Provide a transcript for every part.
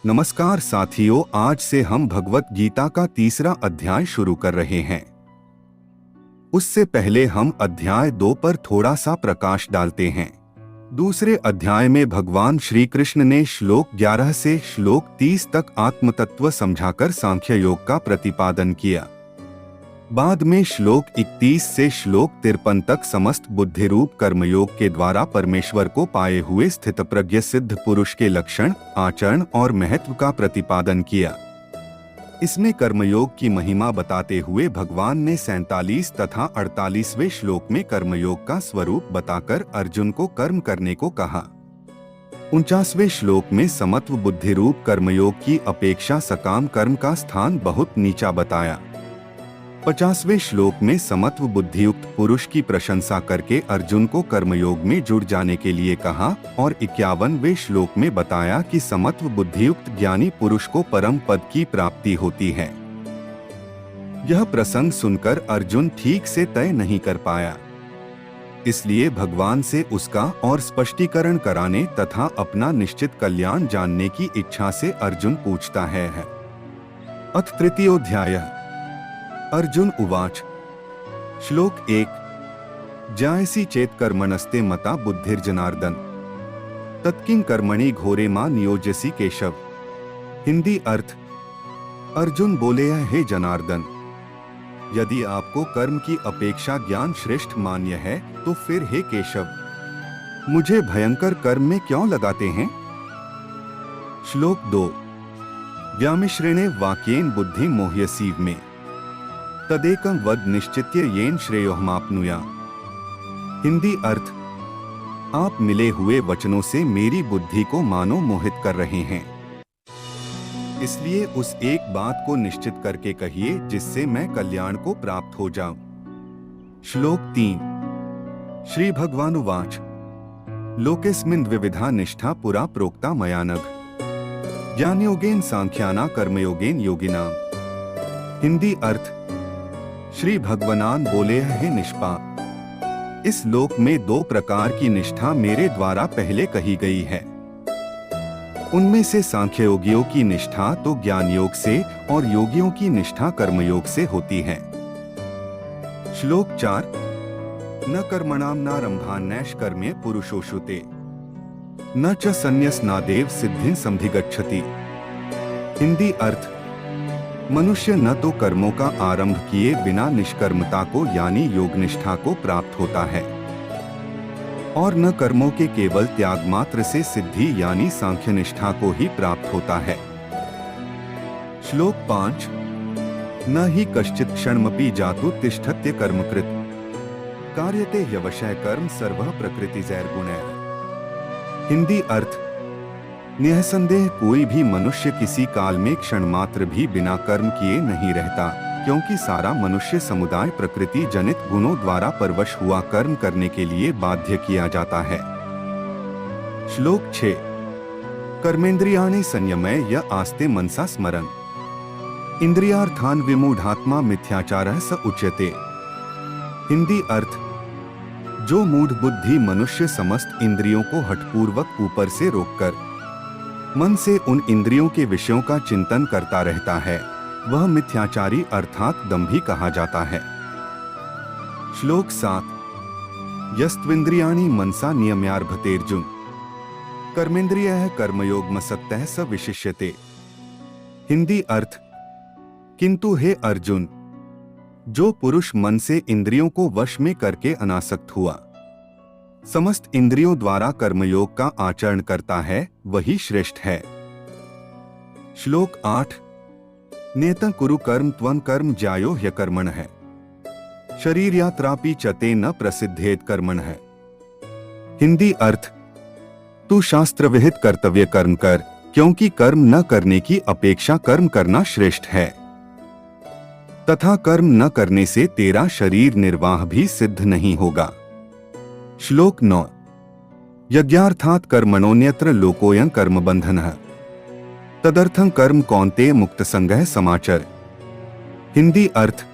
नमस्कार साथियों, आज से हम भगवत गीता का तीसरा अध्याय शुरू कर रहे हैं। उससे पहले हम अध्याय 2 पर थोड़ा सा प्रकाश डालते हैं। दूसरे अध्याय में भगवान श्री कृष्ण ने श्लोक 11 से श्लोक 30 तक आत्मतत्व समझाकर सांख्य योग का प्रतिपादन किया। बाद में श्लोक 31 से श्लोक 53 तक समस्त बुद्धिरूप कर्मयोग के द्वारा परमेश्वर को पाए हुए स्थितप्रज्ञ सिद्ध पुरुष के लक्षण, आचरण और महत्व का प्रतिपादन किया। इसमें कर्मयोग की महिमा बताते हुए भगवान ने 47 तथा 48वें श्लोक में कर्मयोग का स्वरूप बताकर अर्जुन को कर्म करने को कहा। 49वें श्लोक में समत्व बुद्धिरूप कर्मयोग की अपेक्षा सकाम कर्म का स्थान बहुत नीचा बताया। 50वें श्लोक में समत्व बुद्धियुक्त पुरुष की प्रशंसा करके अर्जुन को कर्मयोग में जुड़ जाने के लिए कहा और 51वें श्लोक में बताया कि समत्व बुद्धियुक्त ज्ञानी पुरुष को परम पद की प्राप्ति होती है। यह प्रसंग सुनकर अर्जुन ठीक से तय नहीं कर पाया, इसलिए भगवान से उसका और स्पष्टीकरण कराने तथा अपना निश्चित कल्याण जानने की इच्छा से अर्जुन पूछता है। अथ तृतीयोऽध्यायः। अर्जुन उवाच। श्लोक 1। जायसी चेत कर्मणस्ते मता बुद्धिर्जनार्दन तत्किं कर्मणि घोरे मां नियोजसी केशव। हिंदी अर्थ। अर्जुन बोले, हे जनार्दन, यदि आपको कर्म की अपेक्षा ज्ञान श्रेष्ठ मान्य है तो फिर हे केशव, मुझे भयंकर कर्म में क्यों लगाते हैं। श्लोक 2। व्यामिश्रेणे वाक्येन बुद्धि मोह्यसीव में तदेकं वद निश्चित्य येन श्रेयोहमाप्नुया। हिंदी अर्थ। आप मिले हुए वचनों से मेरी बुद्धि को मानो मोहित कर रहे हैं, इसलिए उस एक बात को निश्चित करके कहिए जिससे मैं कल्याण को प्राप्त हो जाऊं। श्लोक 3। श्री भगवानुवाच। लोकेस्मिन् द्विविधा निष्ठा पुरा प्रोक्ता मया नघ ज्ञानयोगेन सांख्याना कर्मयोगेन योगिनाम। हिंदी अर्थ। श्री भगवान बोले, हे निष्पाप, इस लोक में 2 प्रकार की निष्ठा मेरे द्वारा पहले कही गई है। उनमें से सांख्य योगियों की निष्ठा तो ज्ञान योग से और योगियों की निष्ठा कर्मयोग से होती है। श्लोक 4। न कर्मणाम नारंभान्नैष कर्मे पुरुषोषुते न च संन्यसनादेव सिद्धिं समधिगच्छति। हिंदी अर्थ। मनुष्य न तो कर्मों का आरंभ किए बिना निष्कर्मता को यानी योगनिष्ठा को प्राप्त होता है और न कर्मों के केवल त्याग मात्र से सिद्धि यानी सांख्य निष्ठा को ही प्राप्त होता है। श्लोक 5। न ही कश्चित् क्षणमपि जातु तिष्ठत्य कर्मकृत् कार्यते ह्यवशः कर्म सर्वः प्रकृतिजैर्गुणैः। हिंदी अर्थ। निःसंदेह कोई भी मनुष्य किसी काल में क्षण मात्र भी बिना कर्म किए नहीं रहता, क्योंकि सारा मनुष्य समुदाय प्रकृति जनित गुणों द्वारा परवश हुआ कर्म करने के लिए बाध्य किया जाता है। श्लोक 6। कर्मेंद्रियाणि संयमय य आस्ते मनसा स्मरन् इंद्रियार्थान् विमूढ़ात्मा मिथ्याचारः स उच्यते। हिंदी अर्थ। जो मूढ़ बुद्धि मनुष्य समस्त इंद्रियों को हठपूर्वक ऊपर से रोककर मन से उन इंद्रियों के विषयों का चिंतन करता रहता है, वह मिथ्याचारी अर्थात दंभी कहा जाता है। श्लोक 7। यस्त्विन्द्रियाणि मनसा नियम्यारभतेर्जुन कर्मेन्द्रियः कर्मयोगमसक्तः स विशिष्यते। हिंदी अर्थ। किंतु हे अर्जुन, जो पुरुष मन से इंद्रियों को वश में करके अनासक्त हुआ, समस्त इंद्रियों द्वारा कर्मयोग का आचरण करता है, वही श्रेष्ठ है। श्लोक 8। नेतं कुरु कर्म त्वं कर्म ज्यायो ह्यकर्मणः शरीर यात्रापि चते न प्रसिद्धेत कर्मणः। हिंदी अर्थ। तू शास्त्र विहित कर्तव्य कर्म कर, क्योंकि कर्म न करने की अपेक्षा कर्म करना श्रेष्ठ है तथा कर्म न करने से तेरा शरीर निर्वाह भी सिद्ध नहीं होगा। श्लोक 9। यज्ञार्थात् कर्मणोऽन्यत्र लोकोऽयं कर्मबन्धनः तदर्थं कर्म कौन्तेय मुक्तसंगः समाचर। हिंदी अर्थ।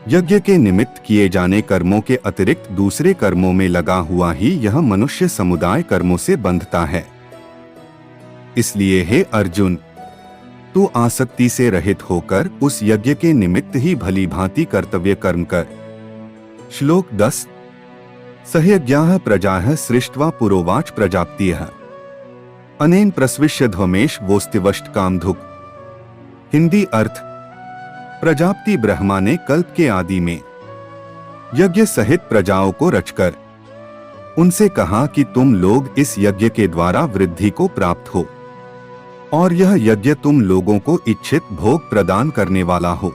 यज्ञ के निमित्त किए जाने कर्मों के अतिरिक्त दूसरे कर्मों में लगा हुआ ही यह मनुष्य समुदाय कर्मों से बंधता है। इसलिए हे अर्जुन, तू आसक्ति से रहित होकर उस यज्ञ के निमित्त ही भली भांति कर्तव्य कर्म कर। श्लोक 10। सहयज्ञाः प्रजाः सृष्ट्वा पुरोवाच प्रजापत्यः अनेन प्रस्विष्य ध्वमेश वोस्तिवष्ट कामधुक। हिंदी अर्थ, प्रजापति ब्रह्मा ने कल्प के आदि में यज्ञ सहित प्रजाओं को रचकर उनसे कहा कि तुम लोग इस यज्ञ के द्वारा वृद्धि को प्राप्त हो और यह यज्ञ तुम लोगों को इच्छित भोग प्रदान करने वाला हो।